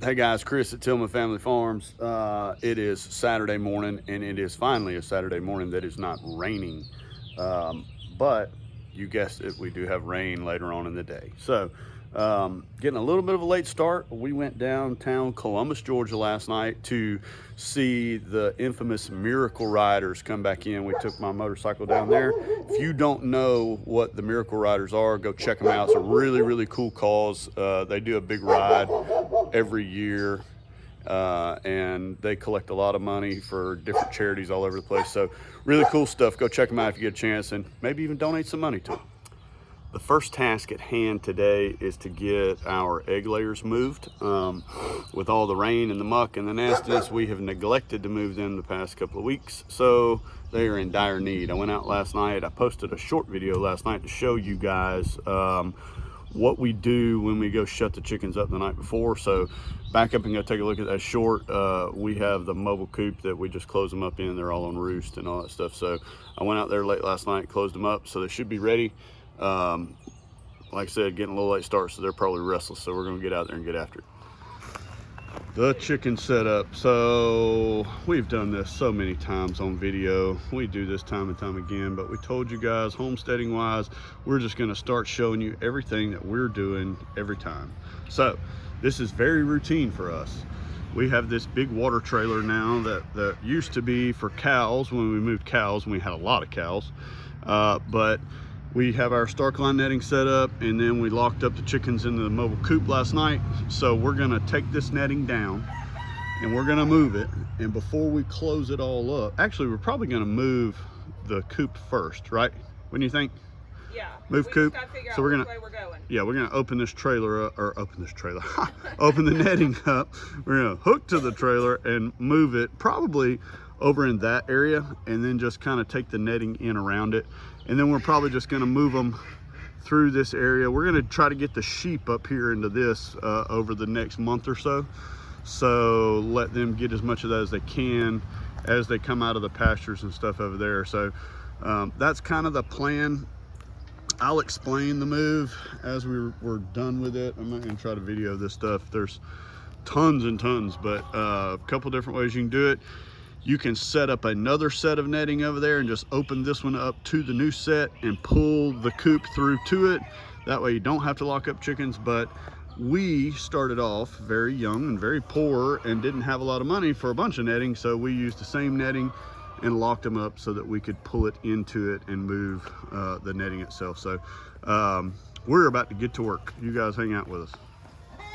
Hey guys, Chris at Tillman Family Farms. It is Saturday morning, and it is finally a Saturday morning that is not raining. But you guessed it, we do have rain later on in the day. So getting a little bit of a late start. We went downtown Columbus, Georgia last night to see the infamous Miracle Riders come back in. We took my motorcycle down there. If you don't know what the Miracle Riders are, go check them out. It's a really, really cool cause. They do a big ride every year. And they collect a lot of money for different charities all over the place. So really cool stuff. Go check them out if you get a chance, and maybe even donate some money to them. The first task at hand today is to get our egg layers moved. With all the rain and the muck and the nastiness, we have neglected to move them the past couple of weeks, so they are in dire need. I went out last night. I posted a short video last night to show you guys what we do when we go shut the chickens up the night before. So back up and go take a look at that short. We have the mobile coop that we just close them up in. They're all on roost and all that stuff. So I went out there late last night, closed them up, so they should be ready. Like I said, getting a little late start, so they're probably restless, so we're gonna get out there and get after it. The chicken setup. So we've done this so many times on video. We do this time and time again, but we told you guys, homesteading wise, we're just gonna start showing you everything that we're doing every time. So this is very routine for us. We have this big water trailer now that used to be for cows when we moved cows, and we had a lot of cows. But we have our Stark line netting set up, and then we locked up the chickens into the mobile coop last night. So we're gonna take this netting down and we're gonna move it. And before we close it all up, actually we're probably gonna move the coop first, right? What do you think? Yeah. Move coop. So we're gonna, we're going. Yeah, we're gonna open this trailer up, or open this trailer, open the netting up. We're gonna hook to the trailer and move it probably over in that area, and then just kind of take the netting in around it. And then we're probably just gonna move them through this area. We're gonna try to get the sheep up here into this over the next month or so. So let them get as much of that as they can as they come out of the pastures and stuff over there. So that's kind of the plan. I'll explain the move as we're done with it. I'm not gonna try to video this stuff. There's tons and tons, but a couple different ways you can do it. You can set up another set of netting over there and just open this one up to the new set and pull the coop through to it. That way you don't have to lock up chickens. But we started off very young and very poor and didn't have a lot of money for a bunch of netting, so we used the same netting and locked them up so that we could pull it into it and move the netting itself. So we're about to get to work. You guys hang out with us.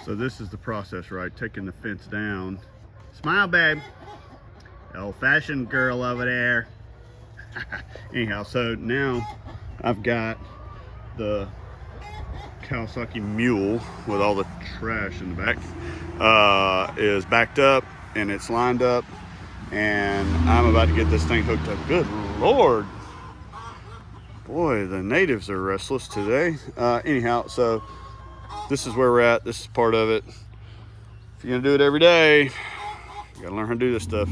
So this is the process, right? Taking the fence down. Smile, babe. Old-fashioned girl over there. Anyhow, so now I've got the Kawasaki mule with all the trash in the back is backed up and it's lined up, and I'm about to get this thing hooked up. Good Lord. Boy, the natives are restless today. Anyhow, so this is where we're at. This is part of it. If you're gonna do it every day, you gotta learn how to do this stuff.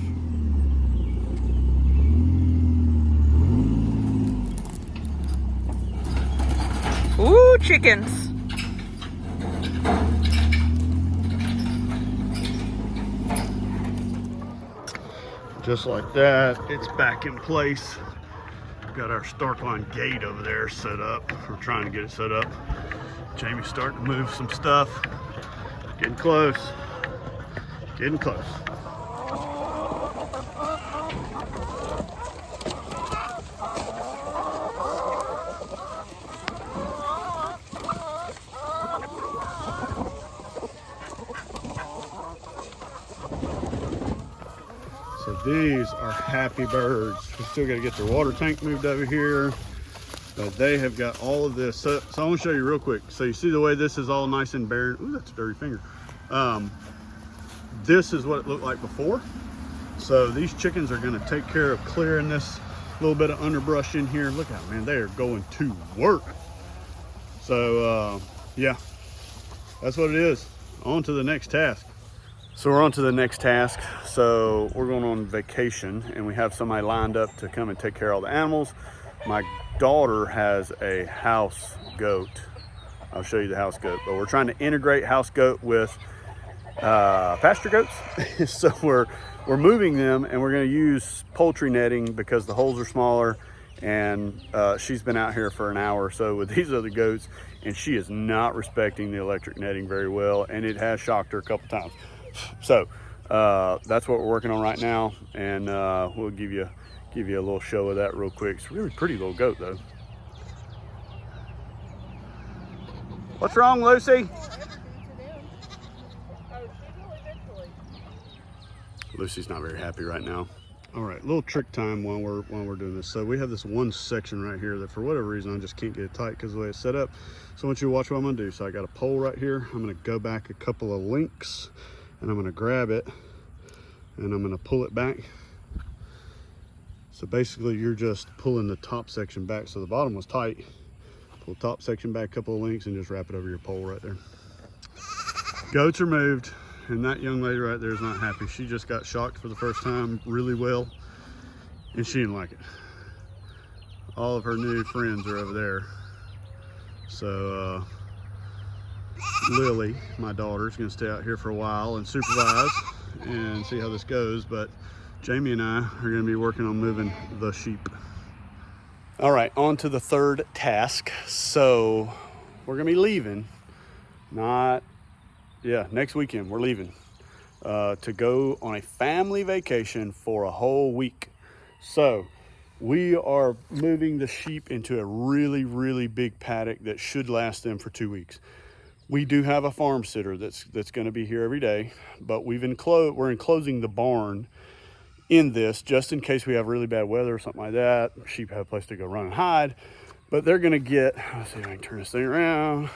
Ooh, chickens. Just like that, it's back in place. We've got our Stark line gate over there set up. We're trying to get it set up. Jamie's starting to move some stuff. Getting close. Getting close. So these are happy birds. We still got to get their water tank moved over here, but they have got all of this. So I want to show you real quick. So you see the way this is all nice and bare. Ooh, that's a dirty finger. This is what it looked like before. So these chickens are going to take care of clearing this little bit of underbrush in here. Look out, man, they are going to work. So yeah, that's what it is. On to the next task. So we're on to the next task. So we're going on vacation and we have somebody lined up to come and take care of all the animals. My daughter has a house goat. I'll show you the house goat, but we're trying to integrate house goat with pasture goats. So we're moving them, and we're going to use poultry netting because the holes are smaller. And she's been out here for an hour or so with these other goats, and she is not respecting the electric netting very well, and it has shocked her a couple times. So that's what we're working on right now, and we'll give you a little show of that real quick. It's a really pretty little goat though. What's wrong, Lucy? Lucy's not very happy right now. All right, little trick time while we're doing this. So we have this one section right here that for whatever reason I just can't get it tight because of the way it's set up. So I want you to watch what I'm gonna do. So I got a pole right here. I'm gonna go back a couple of links, and I'm gonna grab it, and I'm gonna pull it back. So basically you're just pulling the top section back. So the bottom was tight. Pull the top section back a couple of links and just wrap it over your pole right there. Goats are moved. And that young lady right there is not happy. She just got shocked for the first time really well, and she didn't like it. All of her new friends are over there. So Lily, my daughter, is gonna stay out here for a while and supervise and see how this goes. But Jamie and I are gonna be working on moving the sheep. All right, on to the third task. So we're gonna be leaving, next weekend we're leaving to go on a family vacation for a whole week. So we are moving the sheep into a really, really big paddock that should last them for 2 weeks. We do have a farm sitter that's going to be here every day, but we're enclosing the barn in this just in case we have really bad weather or something like that. Sheep have a place to go run and hide, but they're going to get, let's see if I can turn this thing around,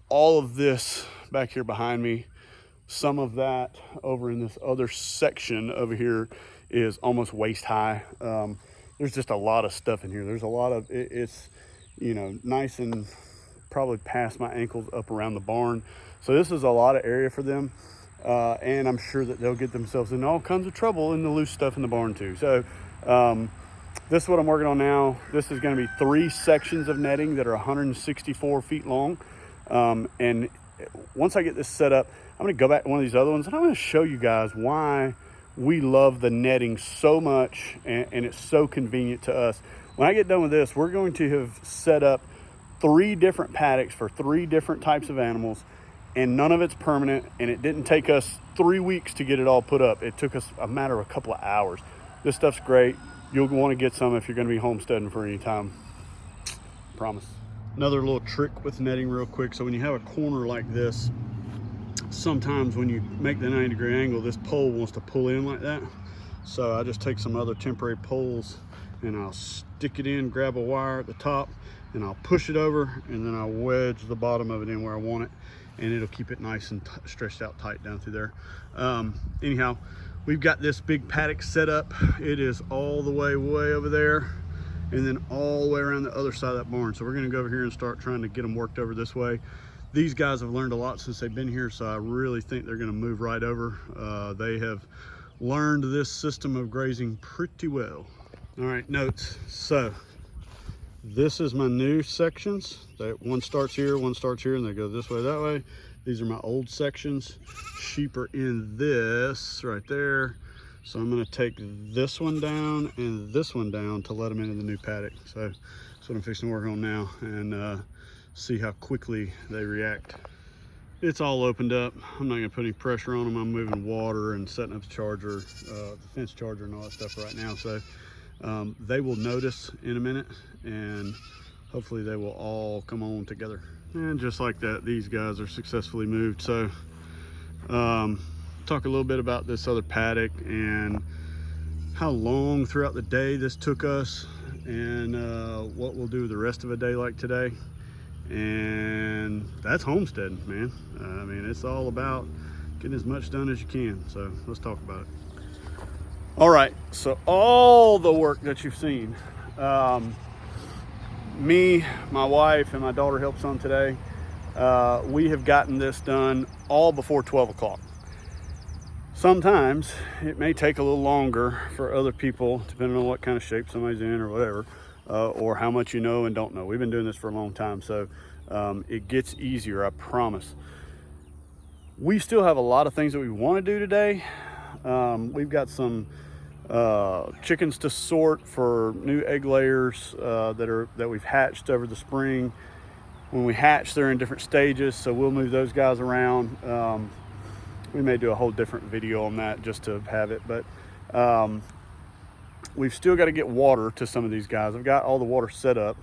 all of this back here behind me. Some of that over in this other section over here is almost waist high. There's just a lot of stuff in here. There's a lot of, it's, nice and probably past my ankles up around the barn. So this is a lot of area for them. And I'm sure that they'll get themselves in all kinds of trouble in the loose stuff in the barn too. So this is what I'm working on now. This is going to be 3 sections of netting that are 164 feet long. And once I get this set up, I'm going to go back to one of these other ones, and I'm going to show you guys why we love the netting so much, and it's so convenient to us. When I get done with this, we're going to have set up 3 different paddocks for 3 different types of animals, and none of it's permanent, and it didn't take us 3 weeks to get it all put up. It took us a matter of a couple of hours. This stuff's great. You'll want to get some if you're going to be homesteading for any time. Promise. Another little trick with netting real quick. So when you have a corner like this, sometimes when you make the 90-degree angle, this pole wants to pull in like that. So I just take some other temporary poles and I'll stick it in, grab a wire at the top, and I'll push it over, and then I'll wedge the bottom of it in where I want it, and it'll keep it nice and stretched out tight down through there. Anyhow, we've got this big paddock set up. It is all the way over there, and then all the way around the other side of that barn. So we're gonna go over here and start trying to get them worked over this way. These guys have learned a lot since they've been here, so I really think they're gonna move right over. They have learned this system of grazing pretty well. All right, notes. So this is my new sections. One starts here, and they go this way, that way. These are my old sections. Sheep are in this right there. So I'm gonna take this one down and this one down to let them into the new paddock. So that's what I'm fixing to work on now, and see how quickly they react. It's all opened up. I'm not gonna put any pressure on them. I'm moving water and setting up the charger, the fence charger and all that stuff right now. So they will notice in a minute, and hopefully they will all come on together. And just like that, these guys are successfully moved. So talk a little bit about this other paddock and how long throughout the day this took us, and what we'll do the rest of a day like today. And that's homesteading, man. I mean, it's all about getting as much done as you can. So let's talk about it. All right, so all the work that you've seen, me, my wife, and my daughter helped some today. We have gotten this done all before 12 o'clock. Sometimes it may take a little longer for other people, depending on what kind of shape somebody's in or whatever, or how much you know and don't know. We've been doing this for a long time, so it gets easier, I promise. We still have a lot of things that we want to do today. We've got some chickens to sort for new egg layers that we've hatched over the spring. When we hatch, they're in different stages, so we'll move those guys around. We may do a whole different video on that just to have it, but we've still got to get water to some of these guys. I've got all the water set up.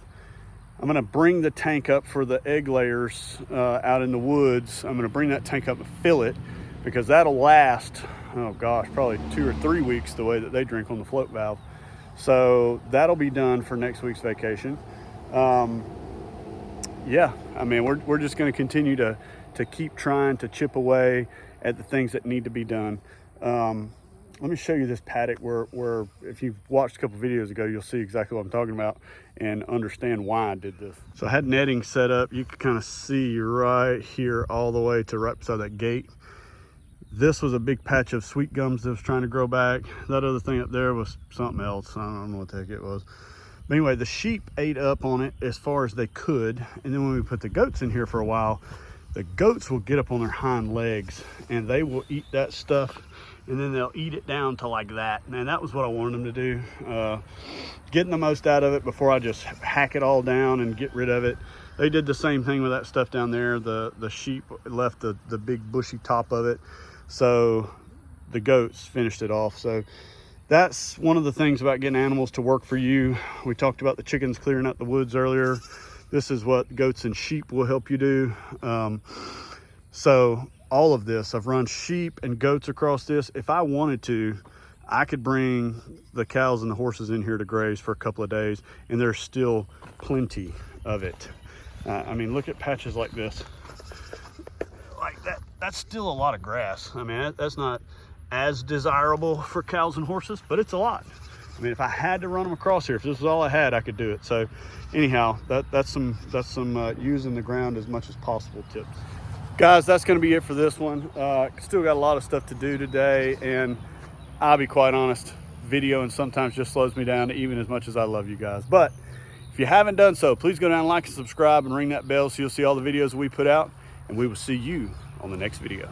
I'm gonna bring the tank up for the egg layers out in the woods. I'm gonna bring that tank up and fill it, because that'll last, oh gosh, probably 2 or 3 weeks the way that they drink on the float valve. So that'll be done for next week's vacation. Yeah, I mean, we're just gonna continue to keep trying to chip away at the things that need to be done. Let me show you this paddock where if you've watched a couple videos ago, you'll see exactly what I'm talking about and understand why I did this. So I had netting set up. You can kind of see right here all the way to right beside that gate. This was a big patch of sweet gums that was trying to grow back. That other thing up there was something else. I don't know what the heck it was. But anyway, the sheep ate up on it as far as they could. And then when we put the goats in here for a while, the goats will get up on their hind legs and they will eat that stuff, and then they'll eat it down to like that. And that was what I wanted them to do. Getting the most out of it before I just hack it all down and get rid of it. They did the same thing with that stuff down there. The sheep left the big bushy top of it. So the goats finished it off. So that's one of the things about getting animals to work for you. We talked about the chickens clearing out the woods earlier. This is what goats and sheep will help you do. So all of this, I've run sheep and goats across this. If I wanted to, I could bring the cows and the horses in here to graze for a couple of days, and there's still plenty of it. I mean, look at patches like this. Like that, that's still a lot of grass. I mean, that's not as desirable for cows and horses, but it's a lot. I mean, if I had to run them across here, if this was all I had, I could do it. So anyhow, that's some using the ground as much as possible tips. Guys, that's gonna be it for this one. Still got a lot of stuff to do today, and I'll be quite honest, videoing sometimes just slows me down, even as much as I love you guys. But if you haven't done so, please go down and like and subscribe and ring that bell so you'll see all the videos we put out, and we will see you on the next video.